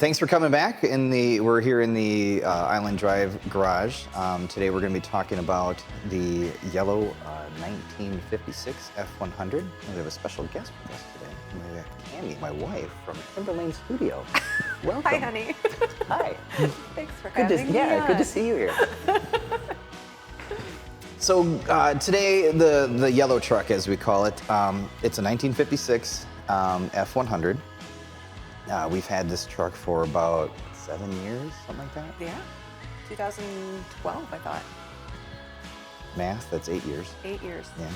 Thanks for coming back. We're here in the Island Drive garage. Today we're going to be talking about the yellow 1956 F100. And we have a special guest with us today. We have Tammy, my wife, from Timberlane Studio. Welcome. Hi, honey. Hi. Thanks for having me. Yeah, good to see you here. So today, the yellow truck, as we call it, it's a 1956 F100. We've had this truck for about 7 years, something like that. Yeah, 2012, I thought. Math, that's 8 years. 8 years. Yeah.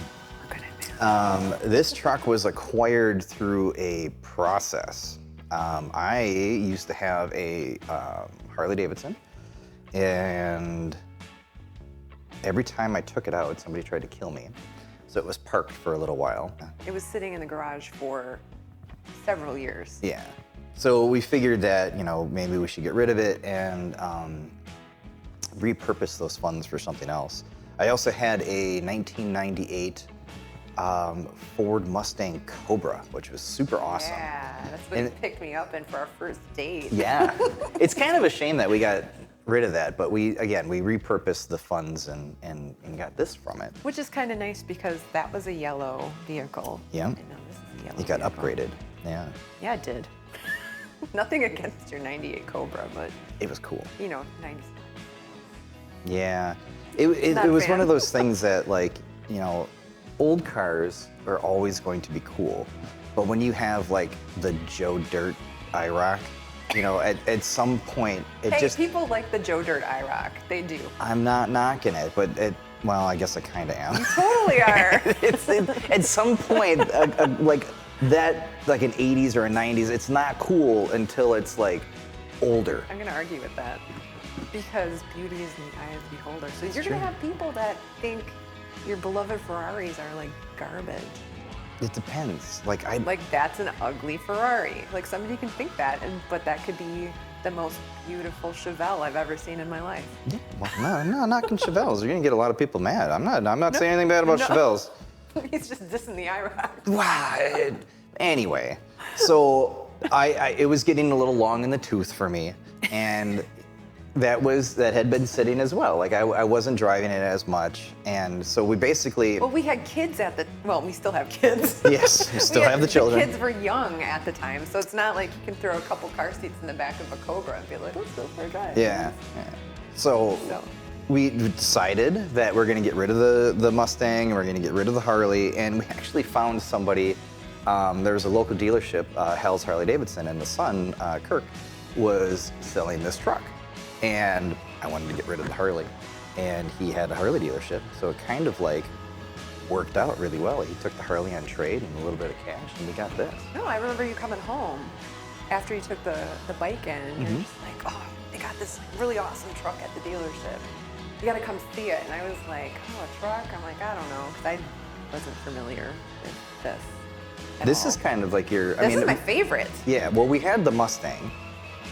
We're good at math. This truck was acquired through a process. I used to have a Harley Davidson, and every time I took it out, somebody tried to kill me. So it was parked for a little while. It was sitting in the garage for several years. Yeah. So we figured that, maybe we should get rid of it and repurpose those funds for something else. I also had a 1998 Ford Mustang Cobra, which was super awesome. Yeah, that's what you picked me up in for our first date. Yeah. It's kind of a shame that we got rid of that, but we repurposed the funds and got this from it. Which is kind of nice because that was a yellow vehicle. Yeah. And now this is a yellow It got vehicle. upgraded. Yeah. Yeah, it did. Nothing against your 98 Cobra, but, It was cool. 90. Yeah. It Not a was one fan. of those things that, old cars are always going to be cool. But when you have, the Joe Dirt IROC, at some point, People like the Joe Dirt IROC. They do. I'm not knocking it, but I guess I kind of am. You totally are. At some point, like an 80s or a 90s, it's not cool until it's older. I'm going to argue with that because beauty is in the eye of the beholder. So you're true. going to have people that think your beloved Ferraris are garbage. It depends. That's an ugly Ferrari. Somebody can think that, but that could be the most beautiful Chevelle I've ever seen in my life. Yeah, well, no, knocking Chevelles. You're gonna get a lot of people mad. I'm not saying anything bad about Chevelles. He's just dissing the IROC. Wow. Anyway, so it was getting a little long in the tooth for me, and that had been sitting as well. I wasn't driving it as much, and so we basically. Well, we had kids we still have kids. Yes, we still have the children. The kids were young at the time, so it's not like you can throw a couple car seats in the back of a Cobra and be like, let's go for a drive. Yeah. So we decided that we're going to get rid of the Mustang, and we're going to get rid of the Harley, and we actually found somebody. There was a local dealership, Hell's Harley Davidson, and the son, Kirk, was selling this truck. And I wanted to get rid of the Harley. And he had a Harley dealership, so it kind of worked out really well. He took the Harley on trade and a little bit of cash, and we got this. No, I remember you coming home after you took the bike in, and you're just like, oh, they got this really awesome truck at the dealership. You gotta come see it. And I was like, oh, a truck? I'm like, I don't know, because I wasn't familiar with this at This all. is kind of like your, This is my favorite. Yeah, well, we had the Mustang,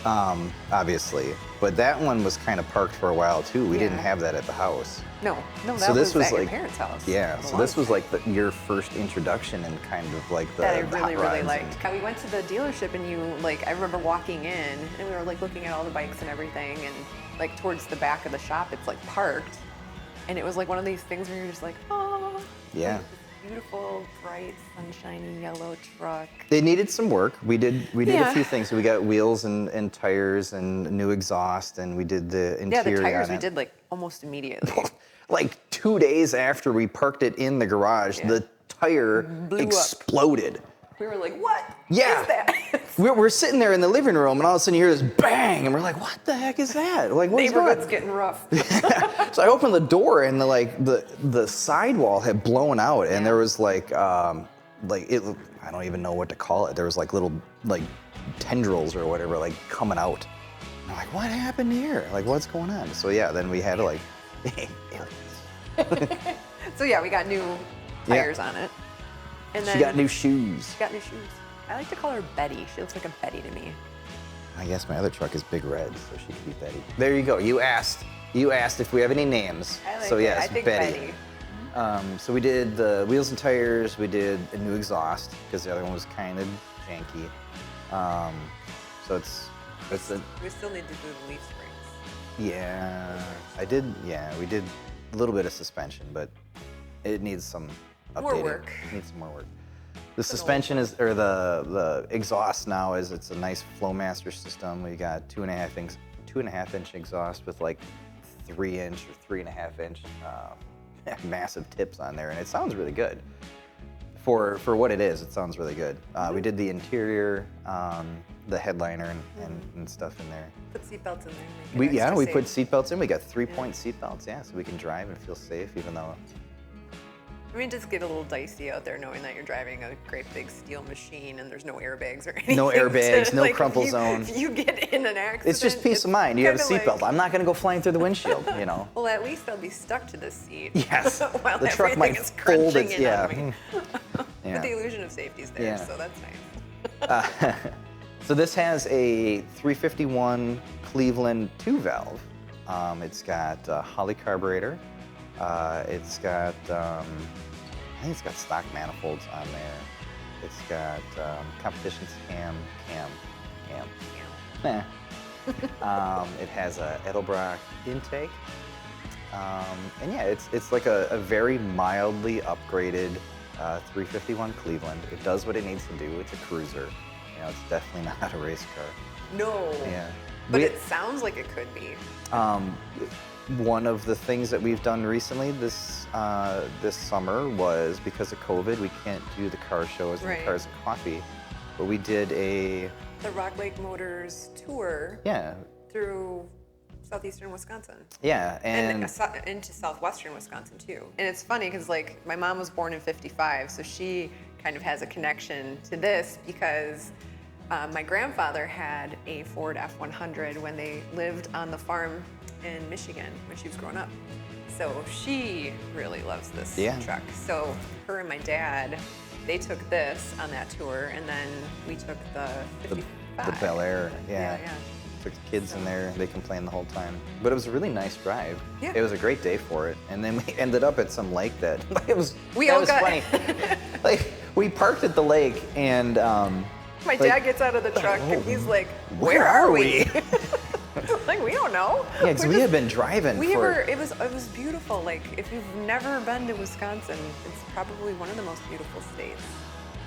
obviously, but that one was kind of parked for a while too. We didn't have that at the house. No, that So this was at your like- parents' house. Yeah, for a so long this was time. your first introduction and kind of the that I hot really, really rods liked. We went to the dealership and I remember walking in and we were looking at all the bikes and everything, and towards the back of the shop it's parked, and it was one of these things where you're just like, oh, Yeah. this beautiful, bright, sunshiny yellow truck. It needed some work. We did a Yeah. few things. We got wheels and tires and new exhaust, and we did the interior. Yeah, the tires on we it. did almost immediately. 2 days after we parked it in the garage, Yeah. the tire Blew up. exploded. We were like, what Yeah. is that? We're sitting there in the living room, and all of a sudden you hear this bang, and we're like, "What the heck is that? What's going Neighborhood's on?" getting rough. So I opened the door, and the sidewall had blown out, and there was I don't even know what to call it. There was little tendrils or whatever coming out. And I'm like, what happened here? What's going on? So yeah, then we had to So yeah, we got new tires on it. And then She got new shoes. She got new shoes. I like to call her Betty. She looks like a Betty to me. I guess my other truck is Big Red, so she could be Betty. There you go. You asked if we have any names. I like So it. yes, I think Betty. So we did the wheels and tires. We did a new exhaust because the other one was kind of janky. So it's It's a, We still need to do the leaf springs. yeah, I did. Yeah, we did a little bit of suspension, but it needs some updating. More work. It needs some more work. The suspension is, or the exhaust now is, it's a nice Flowmaster system. We got 2.5-inch exhaust with like 3-inch or 3.5-inch massive tips on there, and it sounds really good. For what it is, it sounds really good. We did the interior, the headliner and stuff in there. Put seatbelts in there. We put seatbelts in. We got 3-point seatbelts, yeah, so we can drive and feel safe, even though. I mean, just get a little dicey out there knowing that you're driving a great big steel machine and there's no airbags or anything. No airbags, no like, crumple zone. If you get in an accident, It's just peace of mind. You have a seatbelt. I'm not going to go flying through the windshield, you know. Well, at least I'll be stuck to the seat. Yes. While The truck might is fold crunching its, in yeah. on me. Yeah. But the illusion of safety is there, Yeah. so that's nice. So this has a 351 Cleveland 2-valve. It's got a Holley carburetor. It's got, I think it's got stock manifolds on there. It's got competition cam. It has a Edelbrock intake. And yeah, it's like a very mildly upgraded 351 Cleveland. It does what it needs to do. It's a cruiser. You know, it's definitely not a race car. No. Yeah. But it sounds like it could be. One of the things that we've done recently this summer was, because of COVID, we can't do the car shows and the Cars and Coffee, but we did the Rock Lake Motors tour. Yeah. Through southeastern Wisconsin. Yeah, and into southwestern Wisconsin too. And it's funny because like my mom was born in '55, so she kind of has a connection to this because my grandfather had a Ford F-100 when they lived on the farm in Michigan when she was growing up. So she really loves this truck. So her and my dad, they took this on that tour, and then we took the 55. The Bel Air, Yeah. Took the kids in there. They complained the whole time, but it was a really nice drive. Yeah. It was a great day for it, and then we ended up at some lake that it was. We that all was got funny. Like we parked at the lake, and my dad gets out of the truck and he's like, "Where are we?" Like, we don't know. Yeah, because we have been driving it was beautiful. Like, if you've never been to Wisconsin, it's probably one of the most beautiful states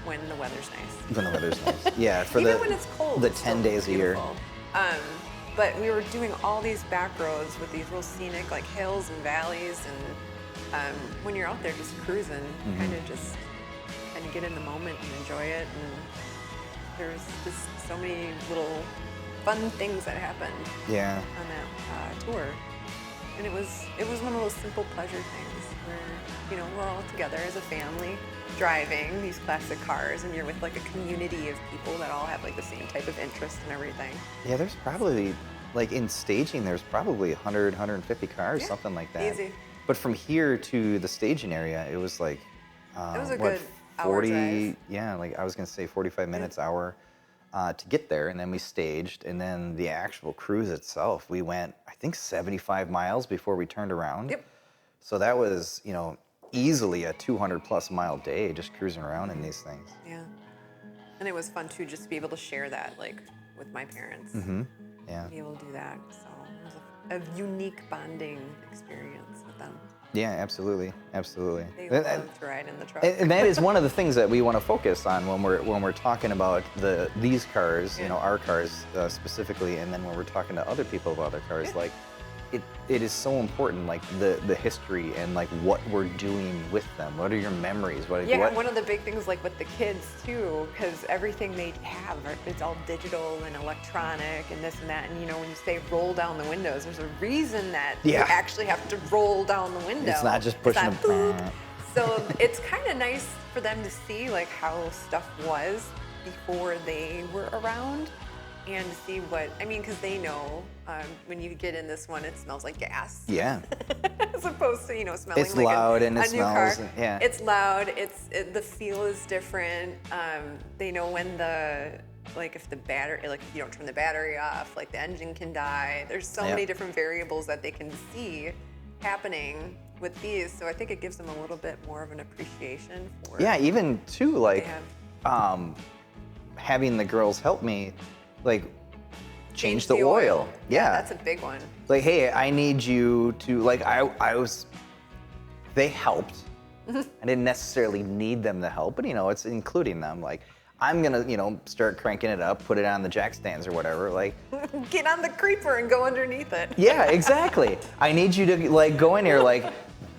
when the weather's nice. When the weather's nice. Yeah, for even when it's cold. the it's 10 still days a year. beautiful. But we were doing all these back roads with these real scenic, like, hills and valleys, and when you're out there just cruising, kind of get in the moment and enjoy it. And there's just so many little fun things that happened on that tour, and it was one of those simple pleasure things where we're all together as a family driving these classic cars, and you're with like a community of people that all have like the same type of interest and everything. Yeah, there's probably, like in staging, there's probably 100, 150 cars, something like that. Easy. But from here to the staging area, it was like it was a good hour drive. Yeah, like I was gonna say 45 minutes, hour. To get there, and then we staged, and then the actual cruise itself, we went, I think, 75 miles before we turned around. Yep. So that was, easily a 200+ mile day just cruising around in these things. Yeah. And it was fun too, just to be able to share that, like, with my parents. Mm-hmm. Yeah. Be able to do that. So it was a unique bonding experience with them. Yeah, absolutely. They loved to ride in the truck. And that is one of the things that we want to focus on when we're talking about these cars, our cars specifically, and then when we're talking to other people about their cars, like it is so important, like the history and like what we're doing with them. What are your memories? One of the big things, like with the kids too, because everything they have, it's all digital and electronic and this and that. And when you say roll down the windows, there's a reason that you actually have to roll down the window. It's not just pushing them. So it's kind of nice for them to see like how stuff was before they were around. And to see because they know when you get in this one, it smells like gas. Yeah. As opposed to, smelling it's like loud and a it new smells. car. Yeah. It's loud. The feel is different. They know when if the battery, like if you don't turn the battery off, like the engine can die. There's so many different variables that they can see happening with these. So I think it gives them a little bit more of an appreciation for. Yeah, even too, like having the girls help me, like change the oil. Yeah. That's a big one. Like, hey, I need you to, like, they helped. I didn't necessarily need them to help, but it's including them. Like, I'm gonna, start cranking it up, put it on the jack stands or whatever. Like, get on the creeper and go underneath it. Yeah, exactly. I need you to like go in here, like,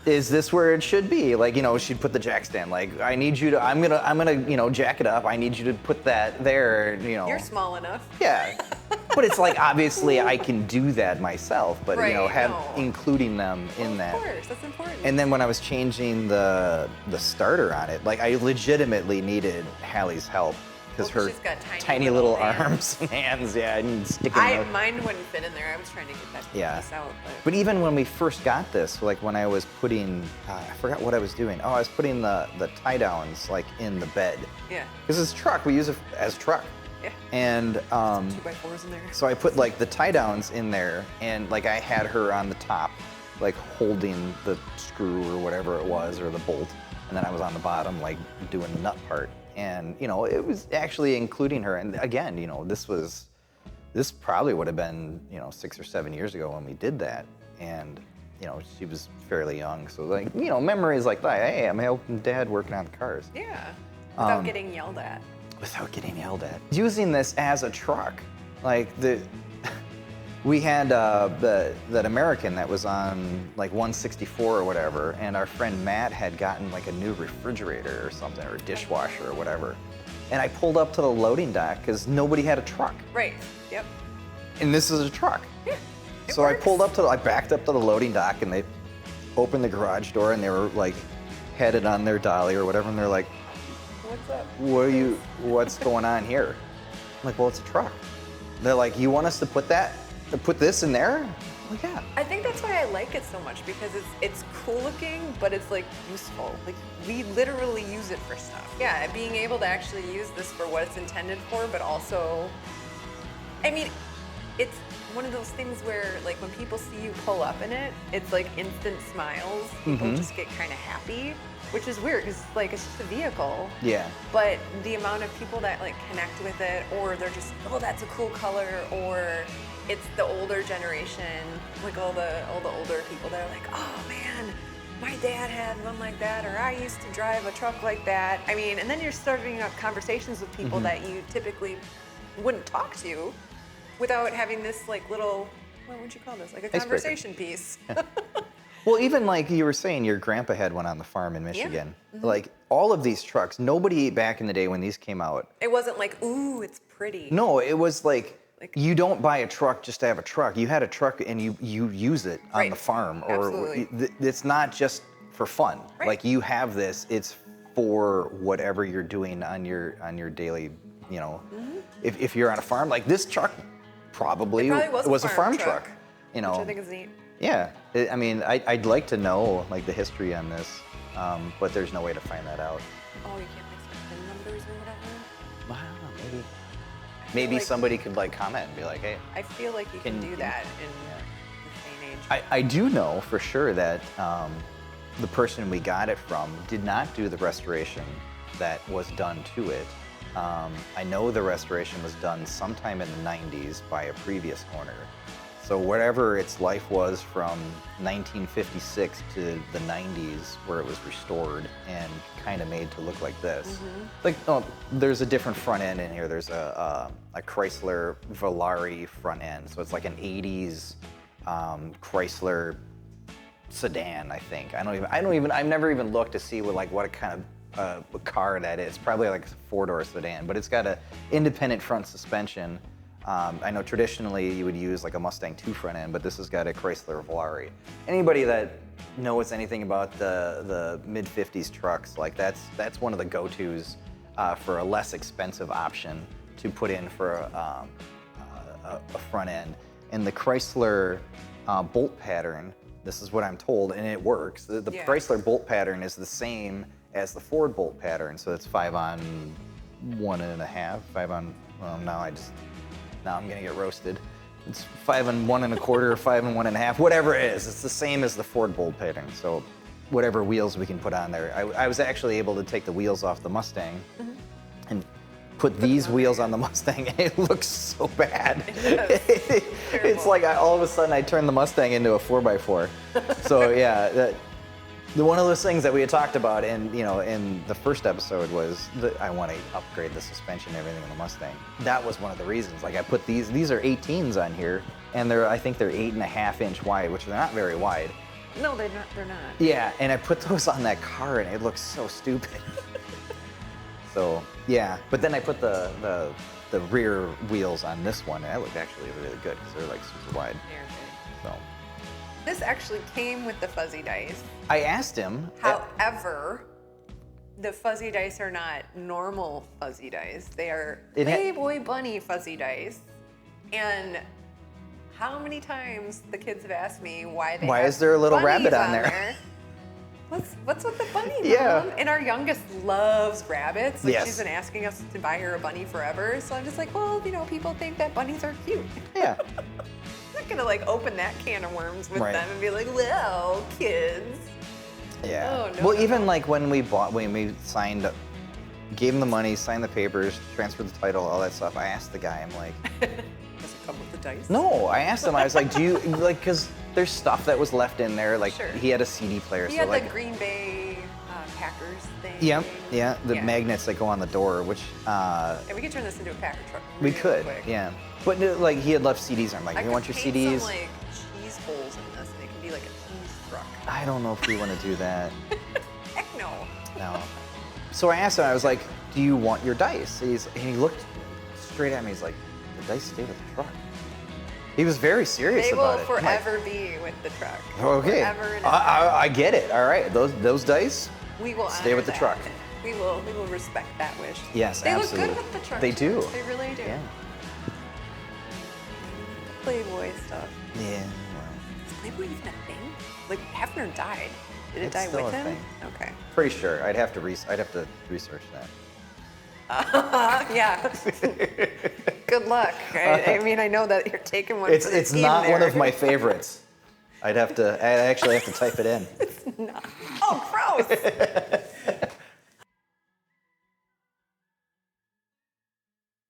is this where it should be? Like, she'd put the jack stand. Like, I need you to. I'm gonna, jack it up. I need you to put that there. You're small enough. Yeah, but it's like obviously I can do that myself, but including them in that. Of course, that's important. And then when I was changing the starter on it, like I legitimately needed Hallie's help because her she's got tiny little arms and hands, and sticking. Mine wouldn't fit in there. I was trying to get that piece out. But even when we first got this, like when I was putting, I forgot what I was doing. Oh, I was putting the tie downs like in the bed. Yeah. Because it's truck, we use it as truck. Yeah. And 2x4s in there. so I put like the tie downs in there, and like I had her on the top, like holding the screw or whatever it was, or the bolt, and then I was on the bottom, like doing the nut part. And it was actually including her. And again, this probably would have been 6 or 7 years ago when we did that. And she was fairly young, so like memories like that. Hey, I'm helping Dad working on the cars. Yeah. Without getting yelled at. Without getting yelled at. Using this as a truck, like we had that American that was on like 164 or whatever, and our friend Matt had gotten like a new refrigerator or something, or a dishwasher or whatever. And I pulled up to the loading dock because nobody had a truck. Right. Yep. And this is a truck. Yeah. So I backed up to the loading dock, and they opened the garage door, and they were like headed on their dolly or whatever, and they're like, "What's up? What's going on here?" I'm like, "Well, it's a truck." They're like, "You want us to put this in there?" I'm like, yeah. I think that's why I like it so much, because it's cool looking, but it's like useful. Like, we literally use it for stuff. Yeah, being able to actually use this for what it's intended for, but also, I mean, it's one of those things where like when people see you pull up in it, it's like instant smiles. People just get kind of happy, which is weird because like it's just a vehicle. Yeah. But the amount of people that like connect with it, or they're just, oh, that's a cool color, or it's the older generation, like all the older people that are like, oh man, my dad had one like that, or I used to drive a truck like that. I mean, and then you're starting up conversations with people that you typically wouldn't talk to without having this like little, what would you call this? Like a conversation piece. Well, even like you were saying, your grandpa had one on the farm in Michigan. Yeah. Like all of these trucks, nobody back in the day when these came out. It wasn't like, ooh, it's pretty. No, it was like you don't buy a truck just to have a truck. You had a truck and you use it on the farm, or it's not just for fun. Right. Like you have this, it's for whatever you're doing on your daily, if you're on a farm, like this truck probably was a farm truck. Which I think is neat. Yeah, I mean, I'd like to know like the history on this, but there's no way to find that out. Oh, you can't like some PIN numbers or whatever? Well, I don't know, maybe like, somebody could like comment and be like, hey. I feel like you can do that in this day and age. I do know for sure that the person we got it from did not do the restoration that was done to it. I know the restoration was done sometime in the 90s by a previous owner. So whatever its life was from 1956 to the 90s, where it was restored and kind of made to look like this. Like, there's a different front end in here. There's a Chrysler Volare front end. So it's like an 80s Chrysler sedan, I think. I've never even looked to see what kind of a car that is. Probably like a 4-door sedan, but it's got an independent front suspension. I know traditionally you would use like a Mustang 2 front end, but this has got a Chrysler Volare. Anybody that knows anything about the mid-50s trucks, like that's one of the go-tos for a less expensive option to put in for a front end. And the Chrysler bolt pattern, this is what I'm told, and it works. The Chrysler bolt pattern is the same as the Ford bolt pattern, so it's 5 on 1.5, 5 on, well, now I'm gonna get roasted. It's 5 on 1 1/4, or 5 on 1.5, whatever it is. It's the same as the Ford bolt pattern. So whatever wheels we can put on there. I was actually able to take the wheels off the Mustang and put these wheels on the Mustang, and it looks so bad. It does. It's like all of a sudden I turned the Mustang into a 4x4. So yeah, one of those things that we had talked about in the first episode was that I want to upgrade the suspension and everything in the Mustang. That was one of the reasons. Like I put these are 18s on here, and I think they're 8.5 inch wide, which they're not very wide. No, they're not. They're not. Yeah, and I put those on that car, and it looks so stupid. So yeah, but then I put the rear wheels on this one, and that looked actually really good because they're like super wide. So This actually came with the fuzzy dice. I asked him. However, the fuzzy dice are not normal fuzzy dice. They are Playboy Bunny fuzzy dice. And how many times the kids have asked me why is there a little rabbit on bunnies there? What's with the bunny, Mom? Yeah. And our youngest loves rabbits. Like Yes. she's been asking us to buy her a bunny forever. So I'm just like, well, people think that bunnies are cute. Yeah. I'm not gonna like open that can of worms with Right. them and be like, well, kids. Yeah. Oh, no, well, no, even no. like when we signed, gave him the money, signed the papers, transferred the title, all that stuff. I asked the guy, I'm like, Does it come with the dice? no. I asked him, I was like, do you like, because there's stuff that was left in there. Like Sure. he had a CD player. He so had like, the Green Bay Packers thing. yeah, the magnets that go on the door, which Yeah, we could turn this into a Packer truck. we real could, quick. yeah. But like he had left CDs. I'm like, I you could want your paint CDs? some like cheese holes in this, and it can be like a cheese truck. I don't know if we want to do that. Heck no. No. So I asked him, I was like, do you want your dice? And he looked straight at me. He's like, the dice stay with the truck. He was very serious They will about it. I'm like, forever be with the truck. okay. Forever and ever. I get it. All right. Those dice We will stay honor with the that. truck. We will respect that wish. Yes, they absolutely. look good with the truck. They do. They really do. Yeah. Playboy stuff. Yeah. Well, Is Playboy even a thing? Like Hefner died. Did it It's die still with a him? thing. Okay. pretty sure. I'd have to research that. Yeah. Good luck. I mean, I know that you're taking one. for the It's team not one there. of my favorites. I actually have to type it in. It's not. Oh, gross.